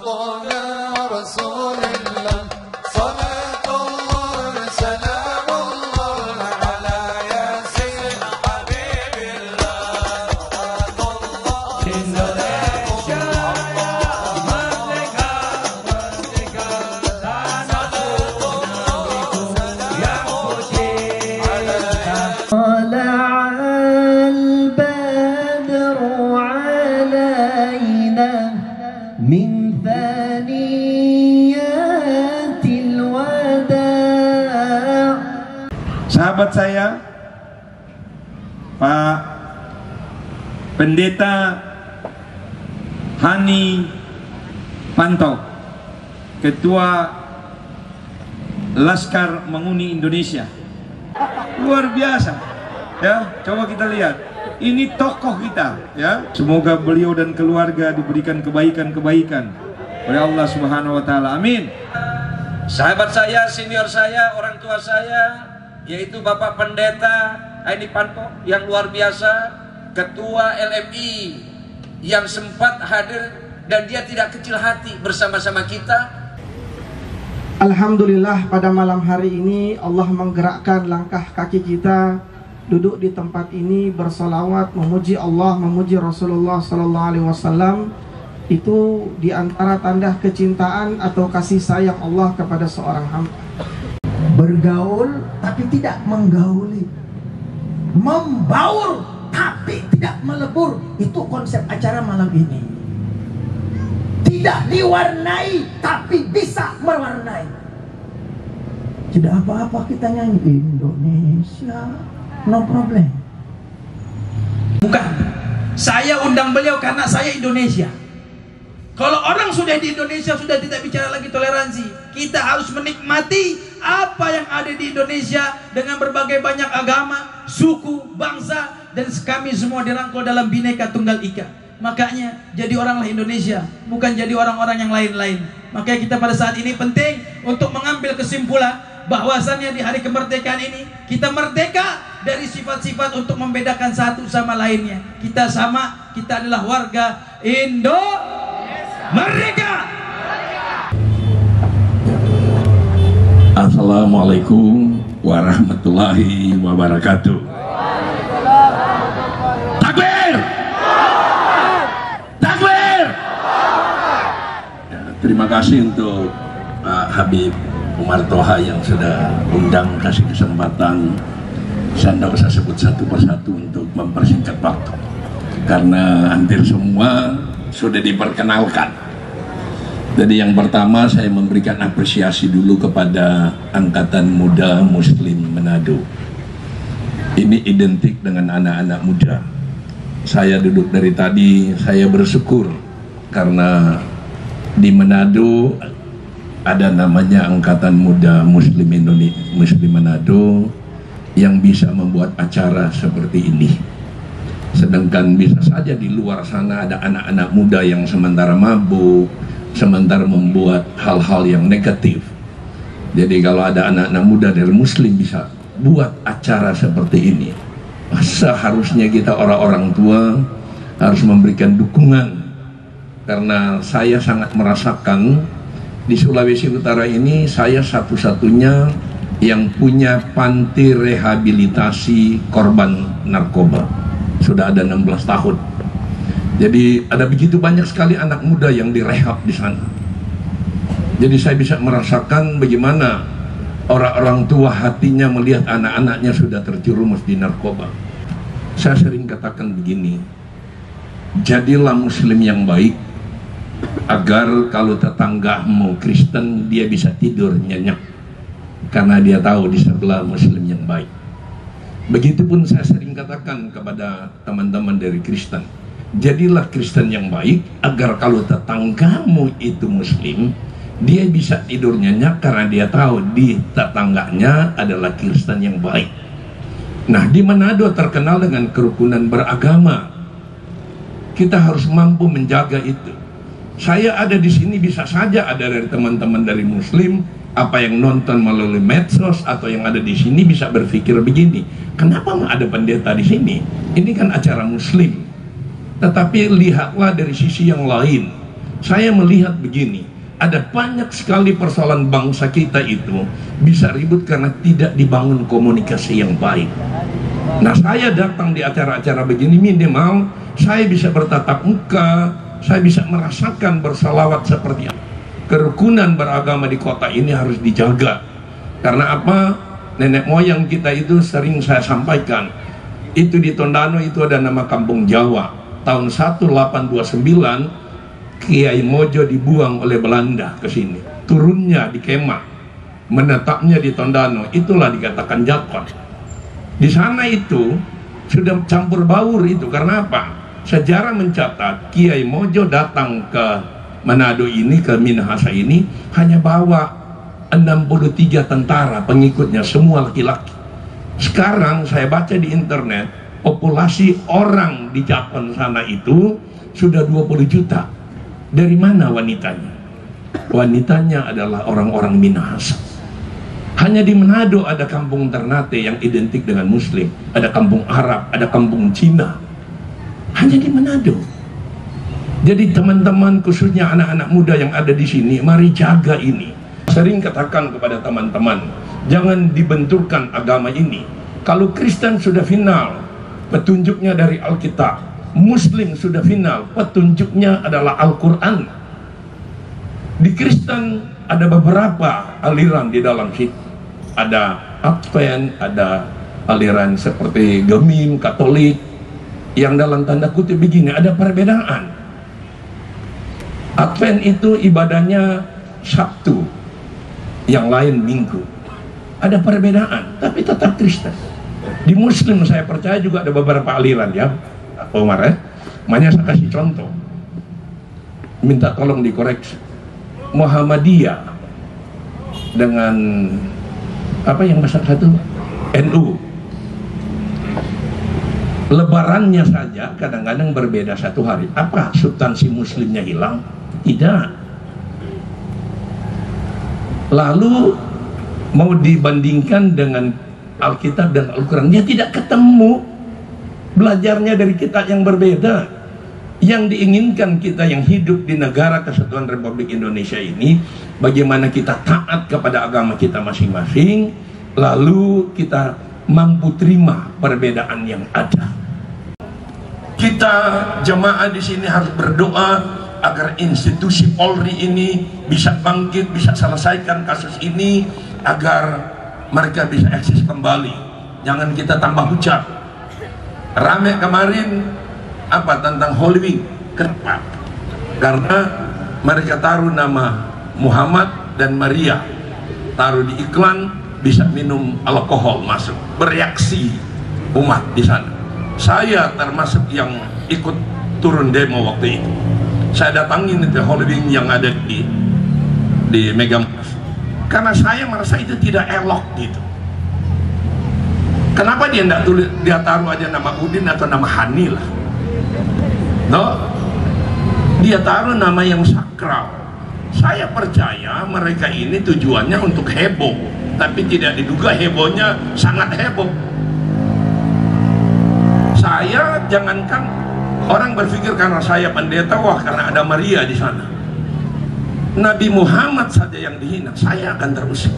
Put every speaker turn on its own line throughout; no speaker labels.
طه رسول الله صلاة الله سلام الله على ياسين حبيب الله
طلع البدر علينا من ثنيات الوداع.
Sahabat saya, Pak Pendeta Hani Panto, Ketua Laskar Menguni Indonesia, luar biasa ya. Coba kita lihat, ini tokoh kita ya. Semoga beliau dan keluarga diberikan kebaikan-kebaikan oleh Allah Subhanahu wa taala. Amin.
Sahabat saya, senior saya, orang tua saya, yaitu Bapak Pendeta Hani Panto yang luar biasa, Ketua LMI yang sempat hadir dan dia tidak kecil hati bersama-sama kita.
Alhamdulillah, pada malam hari ini Allah menggerakkan langkah kaki kita duduk di tempat ini bersolawat, memuji Allah, memuji Rasulullah Sallallahu Alaihi Wasallam. Itu diantara tanda kecintaan atau kasih sayang Allah kepada seorang hamba.
Bergaul tapi tidak menggauli, membaur tapi tidak melebur. Itu konsep acara malam ini. Tidak diwarnai tapi bisa mewarnai. Tidak apa-apa kita nyanyi Indonesia, no problem.
Bukan, saya undang beliau karena saya Indonesia. Kalau orang sudah di Indonesia sudah tidak bicara lagi toleransi. Kita harus menikmati apa yang ada di Indonesia dengan berbagai banyak agama, suku, bangsa, dan kami semua dirangkul dalam Bhinneka Tunggal Ika. Makanya jadi oranglah Indonesia, bukan jadi orang-orang yang lain-lain. Makanya kita pada saat ini penting untuk mengambil kesimpulan bahwasannya di hari kemerdekaan ini kita merdeka dari sifat-sifat untuk membedakan satu sama lainnya. Kita sama, kita adalah warga Indo merdeka.
Assalamualaikum warahmatullahi wabarakatuh. Takbir! Takbir! Ya, terima kasih untuk Pak Habib Umar Toha yang sudah undang, kasih kesempatan. Saya tidak usah sebut satu persatu untuk mempersingkat waktu, karena hampir semua sudah diperkenalkan. Jadi yang pertama saya memberikan apresiasi dulu kepada Angkatan Muda Muslim Manado. Ini identik dengan anak-anak muda. Saya duduk dari tadi, saya bersyukur karena di Manado ada namanya Angkatan Muda Muslim Indonesia, Muslim Manado, yang bisa membuat acara seperti ini. Sedangkan bisa saja di luar sana ada anak-anak muda yang sementara mabuk, sementara membuat hal-hal yang negatif. Jadi kalau ada anak-anak muda dari Muslim bisa buat acara seperti ini, seharusnya kita orang-orang tua harus memberikan dukungan. Karena saya sangat merasakan di Sulawesi Utara ini, saya satu-satunya yang punya panti rehabilitasi korban narkoba. Sudah ada 16 tahun. Jadi ada begitu banyak sekali anak muda yang direhab di sana. Jadi saya bisa merasakan bagaimana orang-orang tua hatinya melihat anak-anaknya sudah terjerumus di narkoba. Saya sering katakan begini, jadilah muslim yang baik, agar kalau tetanggamu Kristen dia bisa tidur nyenyak karena dia tahu di sebelah muslim yang baik. Begitupun saya sering katakan kepada teman-teman dari Kristen, jadilah Kristen yang baik agar kalau tetanggamu itu muslim dia bisa tidur nyenyak karena dia tahu di tetangganya adalah Kristen yang baik. Nah, di Manado terkenal dengan kerukunan beragama. Kita harus mampu menjaga itu. Saya ada di sini bisa saja ada dari teman-teman dari Muslim, apa yang nonton melalui medsos atau yang ada di sini bisa berpikir begini, kenapa ada pendeta di sini? Ini kan acara Muslim. Tetapi lihatlah dari sisi yang lain. saya melihat begini, ada banyak sekali persoalan bangsa kita itu bisa ribut karena tidak dibangun komunikasi yang baik. Nah, saya datang di acara-acara begini minimal saya bisa bertatap muka, saya bisa merasakan bersalawat seperti apa. Kerukunan beragama di kota ini harus dijaga. Karena apa? Nenek moyang kita itu sering saya sampaikan, itu di Tondano itu ada nama Kampung Jawa. Tahun 1829 Kiai Mojo dibuang oleh Belanda ke sini, turunnya di Kemah, menetapnya di Tondano, itulah dikatakan Jakon. Di sana itu sudah campur baur itu, karena apa? Sejarah mencatat Kiai Mojo datang ke Manado ini, ke Minahasa ini, hanya bawa 63 tentara pengikutnya, semua laki-laki. Sekarang saya baca di internet, populasi orang di Jakon sana itu sudah 20 juta. Dari mana wanitanya? Wanitanya adalah orang-orang Minahasa. Hanya di Manado ada kampung Ternate yang identik dengan Muslim, ada kampung Arab, ada kampung Cina. Hanya di Manado. Jadi teman-teman, khususnya anak-anak muda yang ada di sini, mari jaga ini. Sering katakan kepada teman-teman, jangan dibenturkan agama ini. Kalau Kristen sudah final, petunjuknya dari Alkitab. Muslim sudah final, petunjuknya adalah Al-Quran. Di Kristen ada beberapa aliran di dalam situ. Ada Advent, ada aliran seperti Gemim, Katolik, yang dalam tanda kutip begini, ada perbedaan. Advent itu ibadahnya Sabtu, yang lain Minggu. Ada perbedaan, tapi tetap Kristen. Di Muslim saya percaya juga ada beberapa aliran, ya Umar, makanya saya kasih contoh, minta tolong dikoreksi. Muhammadiyah dengan apa yang besar satu, NU, lebarannya saja kadang-kadang berbeda satu hari. Apa substansi Muslimnya hilang? Tidak. Lalu mau dibandingkan dengan Alkitab dan Al-Quran, dia tidak ketemu. Belajarnya dari kitab yang berbeda. Yang diinginkan kita yang hidup di negara Kesatuan Republik Indonesia ini, bagaimana kita taat kepada agama kita masing-masing, lalu kita mampu terima perbedaan yang ada. Kita jemaah di sini harus berdoa agar institusi Polri ini bisa bangkit, bisa selesaikan kasus ini, agar mereka bisa eksis kembali. Jangan kita tambah hujat. Rame kemarin apa tentang Holy Week, kenapa? Karena mereka taruh nama Muhammad dan Maria, taruh di iklan, bisa minum alkohol masuk, bereaksi umat di sana. Saya termasuk yang ikut turun demo waktu itu. Saya datangin itu Holy Week yang ada di Megamas, karena saya merasa itu tidak elok gitu. Kenapa dia tidak tulis, dia taruh aja nama Udin atau nama Hani lah, no? Dia taruh nama yang sakral. Saya percaya mereka ini tujuannya untuk heboh, tapi tidak diduga hebohnya sangat heboh. Saya jangankan orang berpikir karena saya pendeta, wah karena ada Maria di sana. Nabi Muhammad saja yang dihina, saya akan terusik.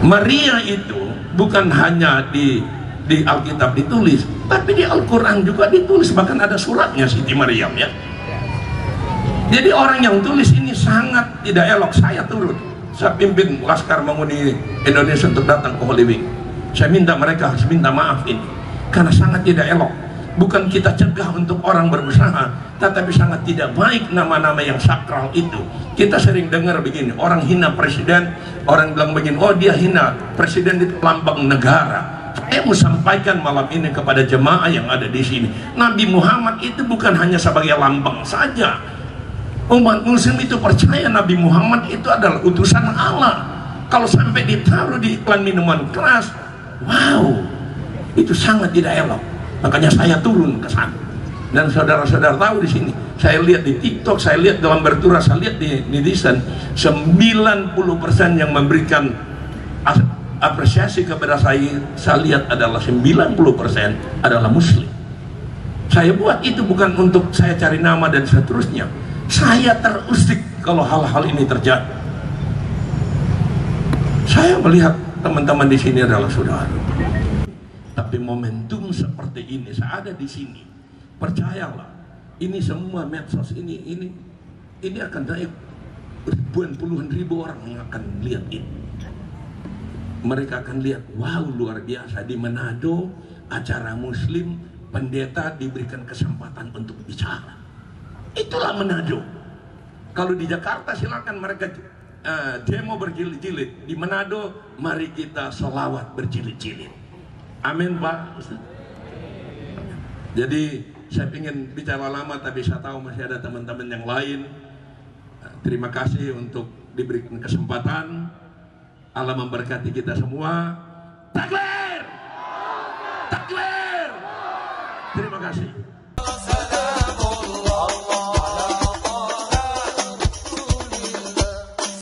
Maria itu bukan hanya di Alkitab ditulis, tapi di Al-Quran juga ditulis, bahkan ada suratnya Siti Maryam, ya. Jadi orang yang tulis ini sangat tidak elok. Saya turun, saya pimpin Laskar Menguni Indonesia untuk datang ke Holy Week. Saya minta mereka harus minta maaf ini, karena sangat tidak elok. Bukan kita cegah untuk orang berusaha, tetapi sangat tidak baik nama-nama yang sakral itu. Kita sering dengar begini, orang hina presiden, orang bilang begini, oh dia hina presiden itu lambang negara. Saya mau sampaikan malam ini kepada jemaah yang ada di sini, Nabi Muhammad itu bukan hanya sebagai lambang saja. Umat muslim itu percaya Nabi Muhammad itu adalah utusan Allah. Kalau sampai ditaruh di iklan minuman keras, wow, itu sangat tidak elok. Makanya saya turun ke sana. Dan saudara-saudara tahu di sini, saya lihat di TikTok, saya lihat dalam bertura, saya lihat di netizen, 90% yang memberikan apresiasi kepada saya lihat adalah 90% adalah muslim. Saya buat itu bukan untuk saya cari nama dan seterusnya. Saya terusik kalau hal-hal ini terjadi. Saya melihat teman-teman di sini adalah saudara. Tapi momentum seperti ini, saya ada di sini. Percayalah, ini semua medsos ini akan naik ribuan puluhan ribu orang yang akan lihat ini. Mereka akan lihat, wow luar biasa di Manado acara Muslim, pendeta diberikan kesempatan untuk bicara. Itulah Manado. Kalau di Jakarta silakan mereka demo berjilid-jilid. Di Manado mari kita selawat berjilid-jilid. Amin Pak. Jadi saya ingin bicara lama, tapi saya tahu masih ada teman-teman yang lain. Terima kasih untuk diberikan kesempatan. Allah memberkati kita semua. Takbir! Takbir! Terima kasih.